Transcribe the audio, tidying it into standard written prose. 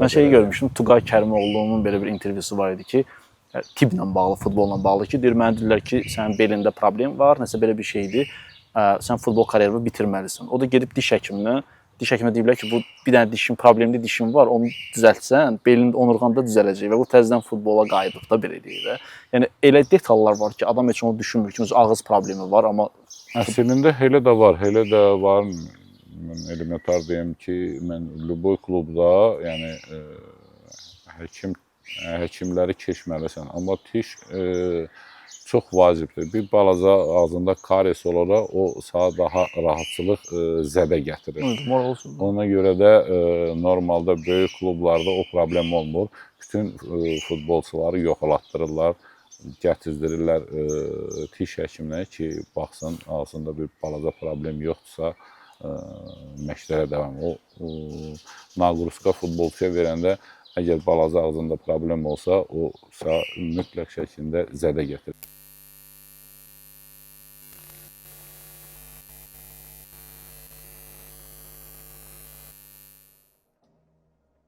Mən şeyi görmüşdüm, Tuqay Kərimoğlu'nun belə bir intervyusu var idi ki, tibblə bağlı, futbolla bağlı ki, deyir, mənə deyirlər ki, sənin belində problem var, nəsə belə bir şeydir, sən futbol karyerini bitirməlisən. O da gedib diş həkiminə deyiblər ki, bu bir dənə dişin, problemli dişin var, onu düzəltsən, belin onurğanda düzələcək və bu təzədən futbola qayıdıb da belə deyir. Yəni elə detallar var ki, adam heç onu düşünmür ki, ağız problemi var, amma əslində elə də var. Mən elementar deyim ki, mən любой klubda, yəni həkimləri keçməlisən, amma tiş çox vacibdir. Bir balaca ağzında karies olaraq o sənə daha rahatçılıq zədə gətirir. Ona görə də normalda böyük klublarda o problem olmur. Bütün futbolçuları yoxlatdırırlar, gətirdirirlər tiş həkiminə ki, baxsın, ağzında bir balaca problem yoxdursa, məşqlərə davam. O naqruska futbolçuya verəndə əgər balaca ağzında problem olsa, o mütləq şəkildə zədə gətirir.